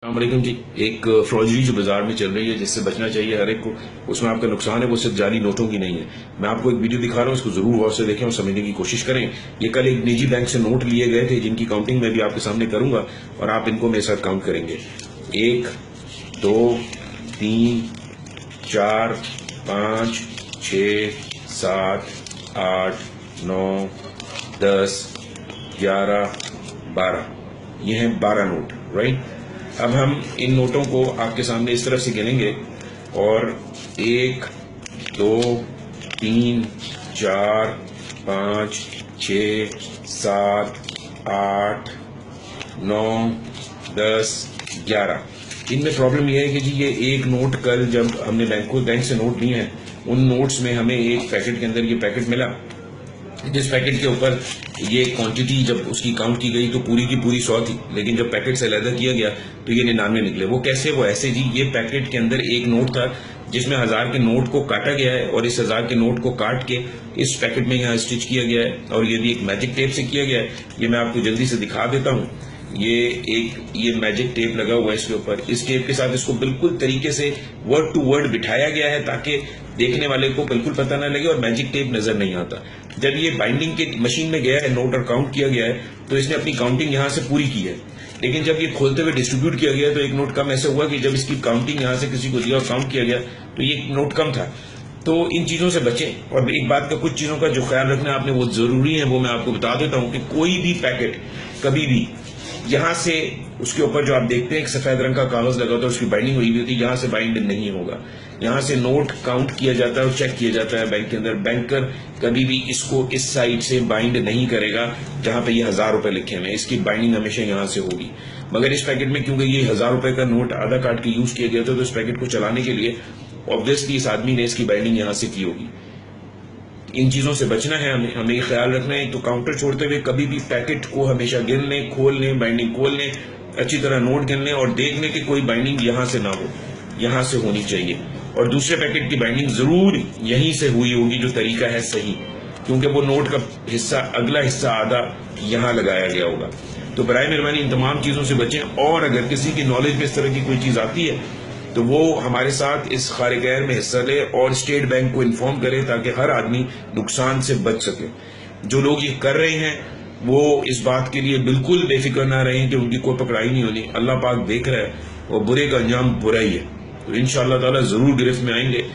अस्सलामुअलैकुम जी। एक फ्रॉडरी जो बाजार में चल रही है जिससे बचना चाहिए हर एक को, उसमें आपका नुकसान है वो सिर्फ जाली नोटों की नहीं है। मैं आपको एक वीडियो दिखा रहा हूँ, उसको जरूर गौर से देखें और समझने की कोशिश करें। ये कल एक निजी बैंक से नोट लिए गए थे जिनकी काउंटिंग मैं भी आपके सामने करूंगा और आप इनको मेरे साथ काउंट करेंगे। 1 2 3 4 5 6 7 8 9 10 11 12, ये हैं 12 नोट, राइट। अब हम इन नोटों को आपके सामने इस तरफ से गिनेंगे और 1 2 3 4 5 6 7 8 9 10 11। इनमें प्रॉब्लम यह है कि जी ये एक नोट कल जब हमने बैंक से नोट लिए हैं, उन नोट्स में हमें एक पैकेट के अंदर ये पैकेट मिला, जिस पैकेट के ऊपर ये क्वांटिटी जब उसकी काउंट की गई तो पूरी की पूरी 100 थी, लेकिन जब पैकेट से अलग किया गया तो ये 99 निकले। वो कैसे? वो ऐसे जी, ये पैकेट के अंदर एक नोट था जिसमें 1000 के नोट को काटा गया है और इस 1000 के नोट को काट के इस पैकेट में यहाँ स्टिच किया गया है और ये भी एक मैजिक टेप से किया गया है। ये मैं आपको जल्दी से दिखा देता हूँ। ये मैजिक टेप लगा हुआ है इसके ऊपर। इस टेप के साथ इसको बिल्कुल तरीके से वर्ड टू वर्ड बिठाया गया है ताकि देखने वाले को बिल्कुल पता ना लगे और मैजिक टेप नजर नहीं आता। जब ये बाइंडिंग के मशीन में गया है नोट और काउंट किया गया है तो इसने अपनी काउंटिंग यहां से पूरी की है, लेकिन जब ये खोलते हुए डिस्ट्रीब्यूट किया गया तो एक नोट कम ऐसा हुआ कि जब इसकी काउंटिंग यहां से किसी को दिया और काउंट किया गया तो ये नोट कम था। तो इन चीजों से बचें। और एक बात का, कुछ चीजों का जो ख्याल रखना आपने वो जरूरी है, वो मैं आपको बता देता हूं कि कोई भी पैकेट कभी भी यहां से, उसके ऊपर जो आप देखते हैं एक सफेद रंग का कागज लगा होता है, उसकी बाइंडिंग हुई होती है, यहां से बाइंड नहीं होगा। यहां से नोट काउंट किया जाता है और चेक किया जाता है बैंक के अंदर। बैंकर कभी भी इसको इस साइड से बाइंड नहीं करेगा जहां पे ये 1000 रुपए लिखे हुए हैं, इसकी बाइंडिंग हमेशा यहां से होगी। मगर इस पैकेट में क्योंकि ये 1000 रुपए का नोट आधा काट के यूज किया गया था तो इस पैकेट को चलाने के लिए ऑब्वियसली इस आदमी ने इसकी बाइंडिंग यहां से की होगी। इन चीजों से बचना है हमें ये ख्याल रखना है। तो काउंटर छोड़ते हुए कभी भी पैकेट को हमेशा गिन लें, खोल लें, बाइंडिंग खोल लें, अच्छी तरह नोट गिन लें और देख लें कि कोई बाइंडिंग यहां से ना हो, यहां से होनी चाहिए। और दूसरे पैकेट की बाइंडिंग जरूर यहीं से हुई होगी जो तरीका है सही, क्योंकि वो नोट का हिस्सा, अगला हिस्सा आधा यहां लगाया गया होगा। तो बराए मेहरबानी इन तमाम चीजों से बचें। और अगर किसी की नॉलेज में इस तरह की कोई चीज आती है तो वो हमारे साथ इस खारिगैर में हिस्सा ले और स्टेट बैंक को इन्फॉर्म करे ताकि हर आदमी नुकसान से बच सके। जो लोग ये कर रहे हैं वो इस बात के लिए बिल्कुल बेफिक्र ना रहे कि उनकी कोई पकड़ाई नहीं होनी। अल्लाह पाक देख रहा है और बुरे का अंजाम बुरा ही है। तो इंशाअल्लाह ताला जरूर गिरफ्त में आएंगे।